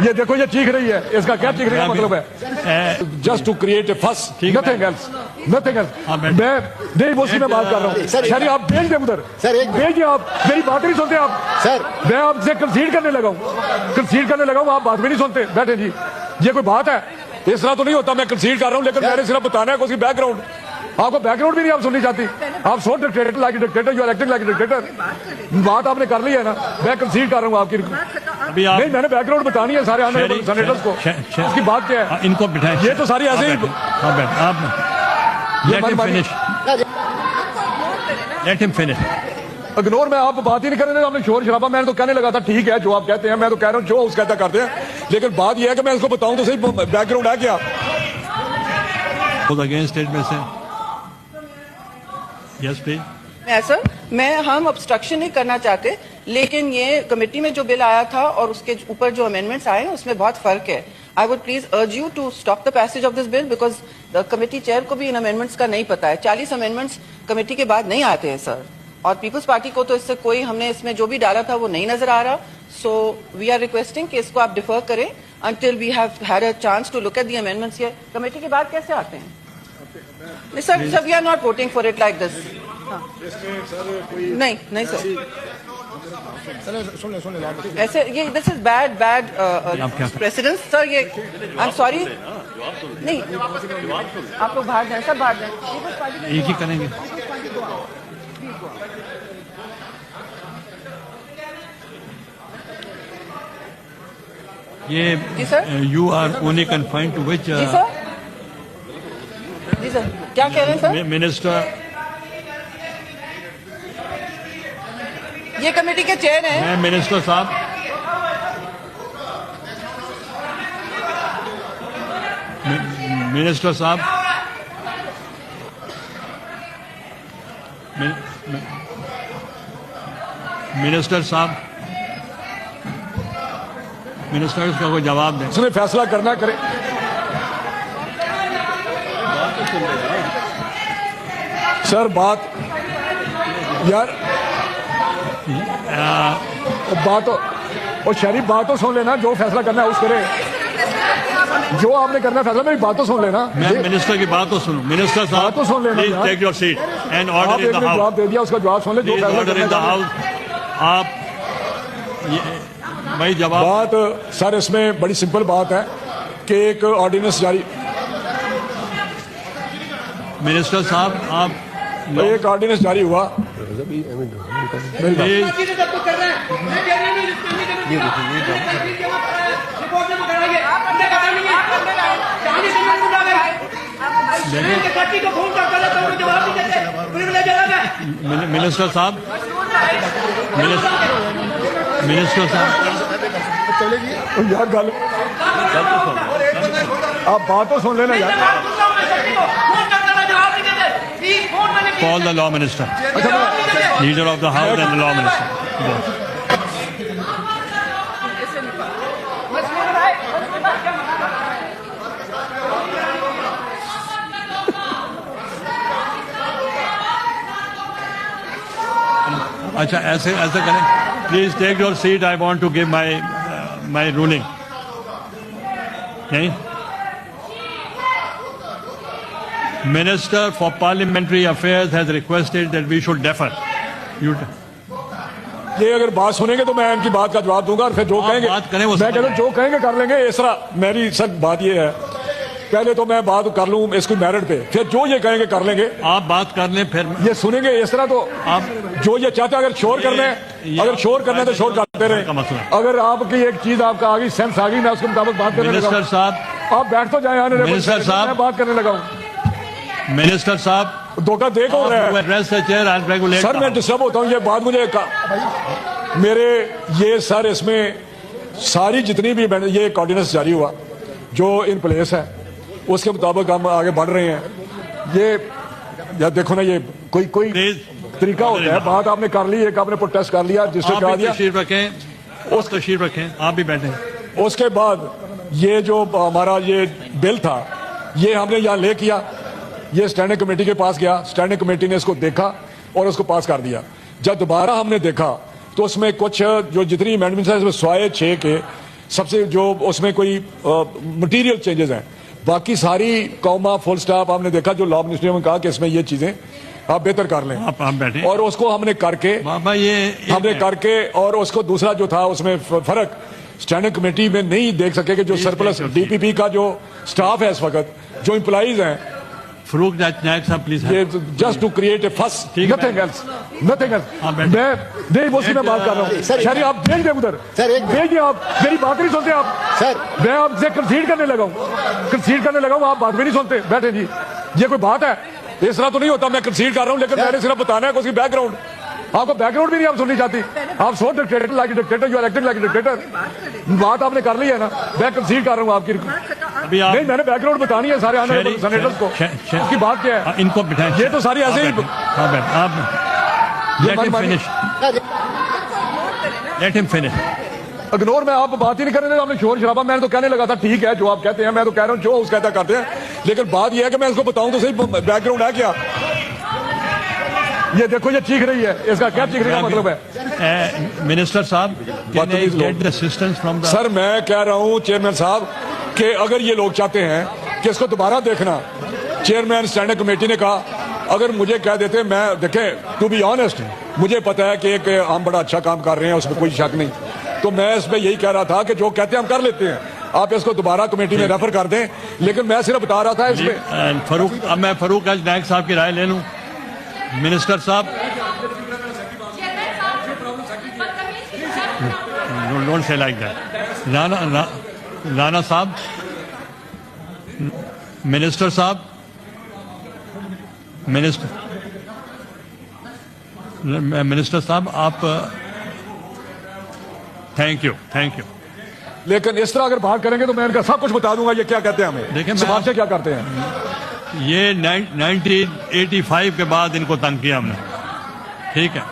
ये देखो ये चीख रही है, इसका क्या चीखने का मतलब है? जस्ट टू क्रिएट ए फस, नथिंग एल्स, नथिंग एल्स। मैं नहीं उसी में बात कर रहा हूँ। सर आप भेज दें उधर, भेजिए। आप मेरी बात नहीं सुनते आप सर। मैं आपसे कंसीड करने लगा हूँ, कंसीड करने लगा हूँ, आप बात भी नहीं सुनते। बैठे जी, ये कोई बात है? इस तरह तो नहीं होता। मैं कंसीड कर रहा हूँ, लेकिन मैंने सिर्फ बताना है उसकी बैकग्राउंड। आपको बैकग्राउंड भी नहीं आप सुननी चाहती। आप so dictator like dictator, you are acting like dictator. बात आपने कर ली है ना, मैं कंसीड कर रहा हूँ आपकी। नहीं, मैंने बैकग्राउंड बतानी है सारे आने वाले सेनेटर्स को। उसकी बात क्या है? इनको बिठाएं। ये तो सारी ऐसे ही। Let him finish. इग्नोर में आप बात ही नहीं कर रहे थे, आपने शोर शराबा। मैंने तो कहने लगा था ठीक है जो आप कहते हैं, मैं तो कह रहा हूँ जो उस कहता करते हैं, लेकिन बात यह है कि मैं इसको बताऊं तो सही बैकग्राउंड है क्या। अगेंस्ट स्टेटमेंट से यस प्लीज। सर हम ऑब्स्ट्रक्शन नहीं करना चाहते, लेकिन ये कमेटी में जो बिल आया था और उसके ऊपर जो अमेंडमेंट्स आए हैं उसमें बहुत फर्क है। I would please urge you to stop the passage of this bill, because the committee chair को भी इन अमेंडमेंट्स का नहीं पता है। 40 अमेंडमेंट्स कमेटी के बाद नहीं आते हैं सर, और पीपल्स पार्टी को तो इससे कोई, हमने इसमें जो भी डाला था वो नहीं नजर आ रहा। सो वी आर रिक्वेस्टिंग कि इसको आप डिफर करें until we have had a chance to look at the amendments. ये कमेटी के बाद कैसे आते हैं? Sir we are not voting for it like this. नहीं नहीं सर, ऐसे ये this is bad precedence sir. ये आई एम सॉरी। नहीं, आप लोग बाहर जाए, सब बाहर जाए, एक ही करेंगे। ये you are only confined to which? जी सर, क्या कह रहे हैं सर? मिनिस्टर, ये कमेटी के चेयर हैं। मिनिस्टर साहब, मिनिस्टर साहब, मिनिस्टर साहब, मिनिस्टर इसका कोई जवाब दें। उसने फैसला करना करे। सर बात यार बात और शरीफ बात तो सुन लेना, जो फैसला करना है उस करे, जो आपने करना है फैसला। मेरी बात तो सुन लेना। मैं मिनिस्टर की बात तो सुनो। मिनिस्टर साहब तो सुन लेना, please take your seat and order in the house. जवाब दे दिया, उसका जवाब सुन ले। जो ऑर्डर इन द हाउस। आप भाई जवाब। बात सर इसमें बड़ी सिंपल बात है कि एक ऑर्डिनेंस जारी, मिनिस्टर साहब आप एक ऑर्डिनेंस जारी हुआ। मिनिस्टर साहब, मिनिस्टर साहब यार गल आप बात तो सुन लेना यार। Call the law minister, leader of the house and the law minister. अच्छा ऐसे ऐसे करें। Please take your seat. I want to give my ruling. नहीं, Minister for Parliamentary Affairs has requested that we should defer. ये अगर बात सुनेंगे तो मैं इनकी बात का जवाब दूंगा, और फिर जो कहेंगे बात करें वो मैं कहता हूं जो कहेंगे कर लेंगे। इस तरह मेरी सर बात ये है, पहले तो मैं बात कर लूं इसको मेरिट पे, फिर जो ये कहेंगे कर लेंगे। आप बात कर लें, फिर ये सुनेंगे। इस तरह तो आप जो ये चाहते हैं, अगर शोर करने, अगर शोर करने तो शोर करते रहे। अगर आपकी एक चीज आपका आ गई, सेंस आ गई, मैं उसके मुताबिक बात करने लगा। मिनिस्टर साहब आप बैठ तो जाए। मिनिस्टर साहब मैं बात करने लगा हूँ। मिनिस्टर साहब धोखा दे कौन रहा है? Address the chair and regulate. Sir मैं डिस्टर्ब होता हूँ, ये बात मुझे मेरे ये सर इसमें सारी जितनी भी ये ऑर्डिनेंस जारी हुआ जो इन प्लेस है उसके मुताबिक हम आगे बढ़ रहे हैं। ये यार देखो ना, ये कोई तरीका होता है। बात आपने कर ली, एक आपने प्रोटेस्ट कर लिया, जिससे कहा दिया तशरीफ रखें, उस तशरीफ रखें, आप भी बैठें। उसके बाद ये जो हमारा ये बिल था ये हमने यहाँ ले किया, ये स्टैंडिंग कमेटी के पास गया, स्टैंडिंग कमेटी ने इसको देखा और उसको पास कर दिया। जब दोबारा हमने देखा तो उसमें कुछ जो जितनी अमेंडमेंट्स है इसमें 106 के सबसे जो उसमें कोई मटेरियल चेंजेस हैं, बाकी सारी कॉमा फुल स्टॉप आपने देखा जो लॉ मिनिस्ट्री ने कहा कि इसमें ये चीजें आप बेहतर कर लें, आप बैठे और उसको हमने करके बाबा ये हमने करके और उसको दूसरा जो था उसमें फर्क स्टैंडिंग कमेटी में नहीं देख सके कि जो सरप्लस डीपीपी का जो स्टाफ है इस वक्त, जो एम्प्लॉइज हैं, फरूक नायक साहब प्लीज ये जस्ट टू क्रिएट ए फस, नथिंग एल्स, नथिंग एल्स। मैं नहीं वो मैं बात कर रहा हूँ, शरी आप भेज दें उधर, भेज दें, आप मेरी बात नहीं सुनते आप सर, मैं आपसे कंसीड करने लगा हूँ, आप बात भी नहीं सुनते, बैठे जी, ये कोई बात है? इस तरह तो नहीं होता, मैं कंसीड कर रहा हूँ, लेकिन मैंने सिर्फ बताना है उसकी बैकग्राउंड, आपको बैकग्राउंड भी नहीं आप सुननी चाहती, आप so dictator like dictator, you are acting like dictator, बात आपने कर ली है ना, मैं कंसीड कर रहा हूँ आपकी, अभी आप नहीं मैंने बैकग्राउंड बतानी है सारे आने वाले सेनेटर्स को, उसकी बात क्या है, इनको बिठाएं, ये तो सारी ऐसे ही लेट हिम फिनिश। इग्नोर में आप बात ही नहीं करने, आपने शोर शराबा, मैंने तो कहने लगा था ठीक है जो आप कहते हैं, मैं तो कह रहा हूँ जो उस कहता करते हैं, लेकिन बात यह है कि मैं इसको बताऊं तो सही बैकग्राउंड है क्या। ये देखो ये चीख रही है, इसका क्या चीखने का मतलब है? मिनिस्टर साहब get the assistance from the, sir मैं कह रहा हूं चेयरमैन साहब कि अगर ये लोग चाहते हैं कि इसको दोबारा देखना, चेयरमैन स्टैंडिंग कमेटी ने कहा अगर मुझे कह देते, मैं देखें टू बी ऑनेस्ट, मुझे पता है कि एक हम बड़ा अच्छा काम कर रहे हैं, उसमें कोई शक नहीं, तो मैं इसमें यही कह रहा था कि जो कहते हैं हम कर लेते हैं, आप इसको दोबारा कमेटी में रेफर कर दें, लेकिन मैं सिर्फ बता रहा था इसमें फरूक, अब मैं फरूक नायक साहब की राय ले लूं। मिनिस्टर साहब don't say like that, Rana साहब, मिनिस्टर साहब, मिनिस्टर साहब आप, थैंक यू। लेकिन इस तरह अगर बात करेंगे तो मैं इनका सब कुछ बता दूंगा ये क्या कहते हैं, हमें देखिए सिफारिशें क्या करते हैं। ये 1985 के बाद इनको तंग किया हमने, ठीक है।